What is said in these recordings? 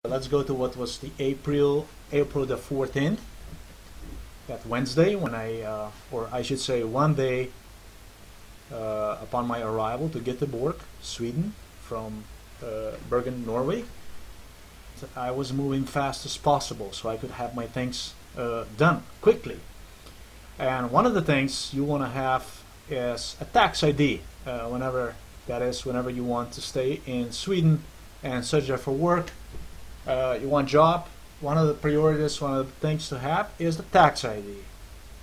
Let's go to what was the April the 14th, that Wednesday, when or I should say one day upon my arrival to Göteborg, Sweden, from Bergen, Norway. I was moving fast as possible so I could have my things done quickly. And one of the things you want to have is a tax ID whenever you want to stay in Sweden and search there for work. You want a job. One of the priorities, one of the things to have is the tax ID.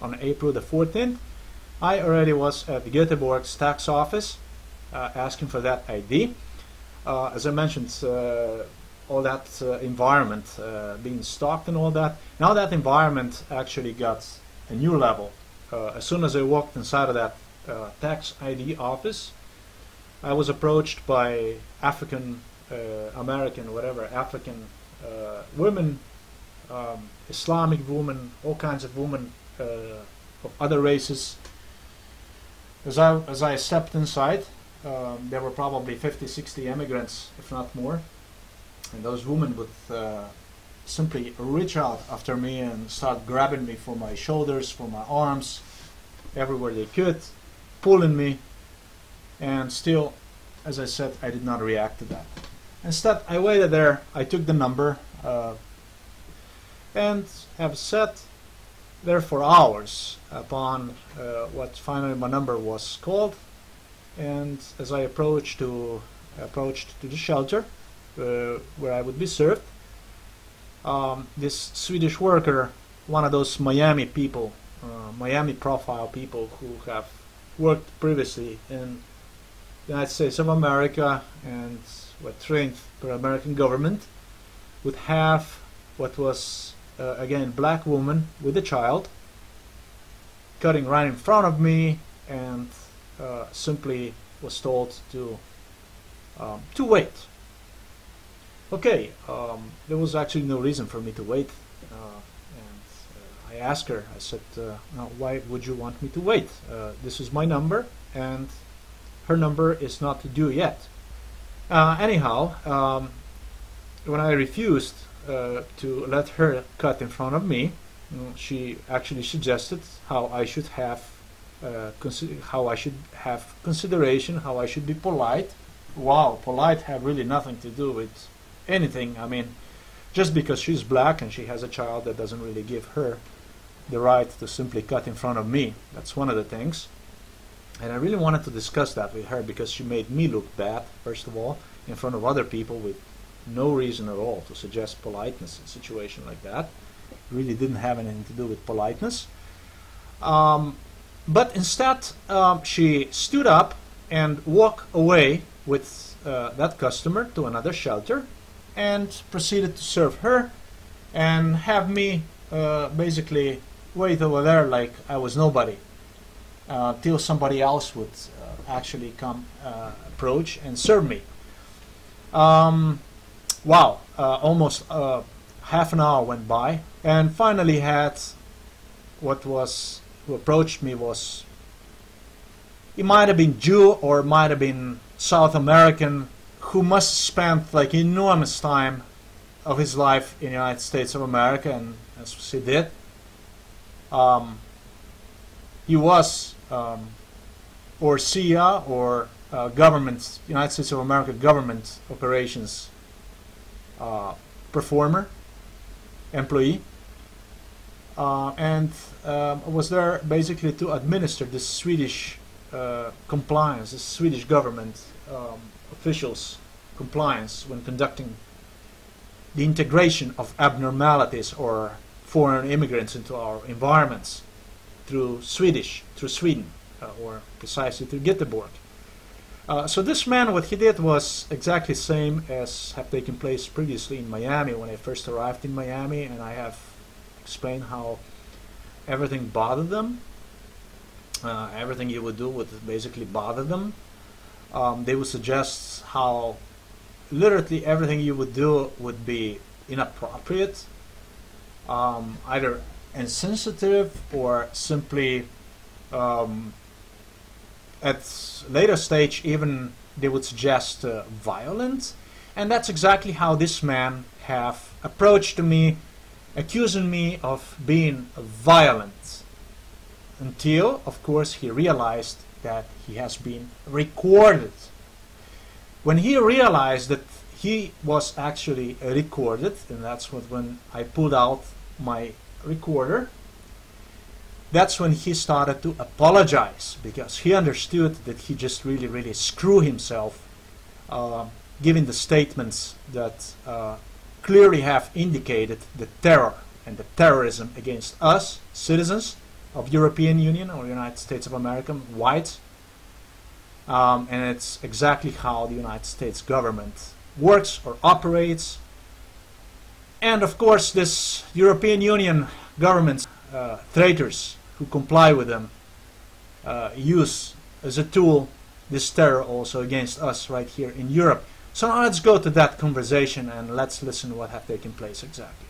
On April the 14th, I already was at the Göteborg's tax office asking for that ID. As I mentioned, all that environment being stalked and all that. Now that environment actually got a new level. As soon as I walked inside of that tax ID office, I was approached by African American, whatever, African women, Islamic women, all kinds of women of other races. As I stepped inside, there were probably 50-60 immigrants, if not more, and those women would simply reach out after me and start grabbing me for my shoulders, for my arms, everywhere they could, pulling me, and still, as I said, I did not react to that. Instead, I waited there, I took the number, and have sat there for hours upon what finally my number was called. And as I approached to the shelter where I would be served, this Swedish worker, one of those Miami people, Miami profile people who have worked previously in the United States of America and were trained by the American government, would have what was again black woman with a child cutting right in front of me, and simply was told to wait. Okay, there was actually no reason for me to wait, and I asked her, I said, now, why would you want me to wait? This is my number, and her number is not due yet. Anyhow, when I refused to let her cut in front of me, she actually suggested how I should have consideration, how I should be polite. Wow, polite have really nothing to do with anything. I mean, just because she's black and she has a child, that doesn't really give her the right to simply cut in front of me. That's one of the things. And I really wanted to discuss that with her, because she made me look bad, first of all, in front of other people with no reason at all to suggest politeness in a situation like that. It really didn't have anything to do with politeness. But instead, she stood up and walked away with that customer to another shelter and proceeded to serve her and have me basically wait over there like I was nobody till somebody else would actually come approach and serve me. Wow, almost half an hour went by, and finally had who approached me was, he might have been Jew or might have been South American, who must spend like enormous time of his life in the United States of America, and as he did, he was or CIA or government, United States of America government operations performer, employee, and was there basically to administer the Swedish compliance, the Swedish government officials' compliance when conducting the integration of abnormalities or foreign immigrants into our environments through Sweden, or precisely through Göteborg. So this man, what he did was exactly the same as had taken place previously in Miami when I first arrived in Miami, and I have explained how everything bothered them. Everything you would do would basically bother them. They would suggest how literally everything you would do would be inappropriate, either insensitive or simply at later stage even they would suggest violence. And that's exactly how this man have approached me, accusing me of being violent, until, of course, he realized that he has been recorded. When he realized that he was actually recorded, and that's when I pulled out my recorder, that's when he started to apologize, because he understood that he just really screwed himself, giving the statements that clearly have indicated the terror and the terrorism against us, citizens of European Union or United States of America, whites. And it's exactly how the United States government works or operates. And of course, this European Union government's traitors who comply with them use as a tool this terror also against us right here in Europe. So now let's go to that conversation and let's listen to what have taken place exactly.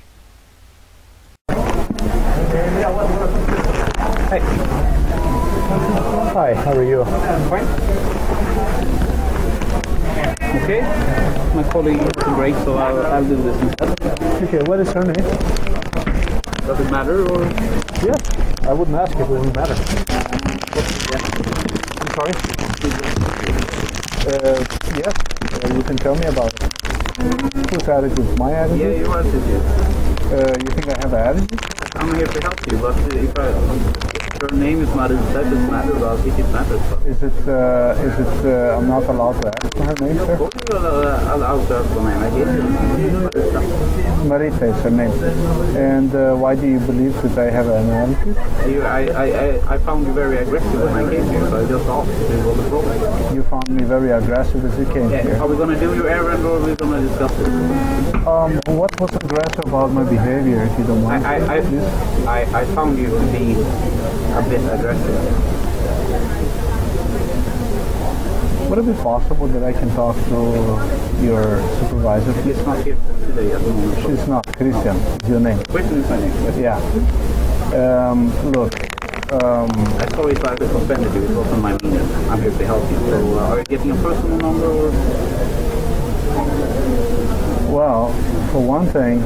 Hey. Hi, how are you? Fine. Okay. My colleague is a break, so I'll do this instead. Okay, what is her name? Does it matter or? Yeah, I wouldn't ask if it wouldn't matter. I'm sorry? Yes, you can tell me about it. Whose attitude? My attitude? Yeah, your attitude. You think I have an attitude? I'm here to help you, but if your name is not that doesn't matter, but if it matters. Is it, I'm not allowed to ask for her name, sir? Of course you're allowed to ask for name. I gave you Marita is her name. And why do you believe that I have an attitude? I found you very aggressive when I came here, so I just asked you what the problem. You found me very aggressive as you came here. Are we going to do your errand or are we going to discuss it? What was aggressive about my behavior, if you don't mind? I found you to be a bit aggressive. Would it be possible that I can talk to your supervisor? He's not here today at the moment. She's not. Christian is your name. Christian is my name. Yes. Yeah. Look. I'm sorry if I offended you. It wasn't my meaning. I'm here to help you. So are you getting a personal number or? Well, for one thing,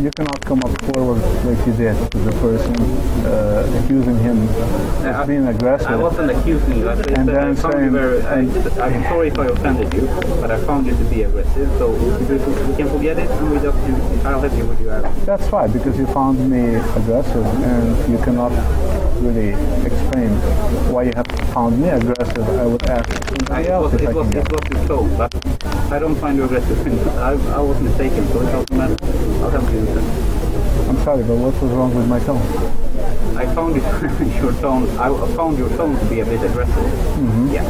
you cannot come up forward like you did to the person, accusing him of being aggressive. I wasn't accusing you. And then saying, I'm sorry if I offended you, but I found you to be aggressive. So we can forget it, and I'll help you with your error. That's fine, because you found me aggressive, and you cannot really explain why you have found me aggressive. I would ask somebody else if I can get. It was your tone, but I don't find you aggressive. I was mistaken, so it doesn't matter. I'll help you. I'm sorry, but what was wrong with my tone? I found your tone. I found your tone to be a bit aggressive. Mm-hmm. Yeah,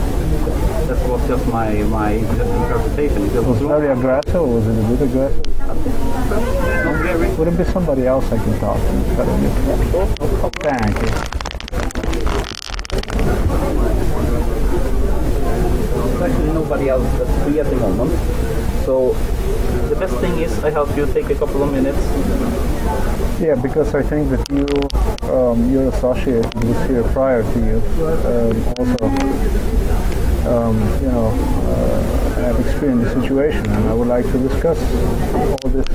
that was just my interpretation. It was very aggressive, or was it a bit aggressive? Not very. Would it be somebody else I can talk to instead of you? Thank you. There's actually nobody else that's free at the moment. So the best thing is I help you take a couple of minutes. Yeah, because I think that your associate was here prior to you. Have experienced the situation, and I would like to discuss all this,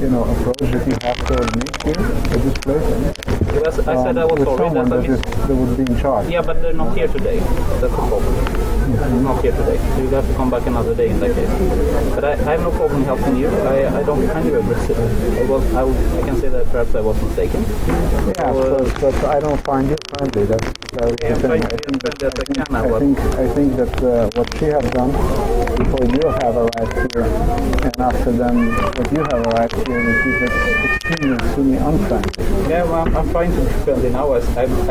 approach that you have toward me here at this place. Yes, I said I was sorry. That would be in charge. Yeah, but they're not here today. That's the problem. They're not here today. So you have to come back another day in that case. But I have no problem helping you. I don't find you aggressive. I can say that perhaps I was mistaken. Yeah, but I don't find you friendly. That's the thing. I think that what she have done before you have arrived here, and after then what you have arrived here, that's extremely unfriendly. Yeah, well, I'm trying to be friendly now. I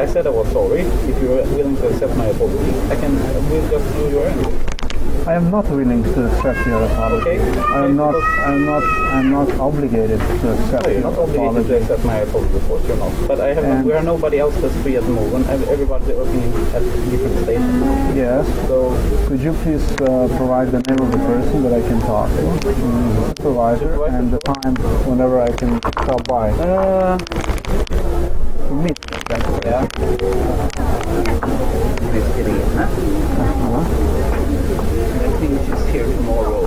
said I was sorry. If you're willing to accept my apology, we'll just do your end. I am not willing to accept your apology. Okay. I'm not obligated to accept your apology. You're not obligated to accept my apology, of course you're not. But we are nobody else that's free at the moment. Everybody's working at different stations. Yes. So could you please provide the name of the person that I can talk to? The supervisor, and the time whenever I can stop by. To meet. Yeah. Nice getting in, huh? I think she's here tomorrow.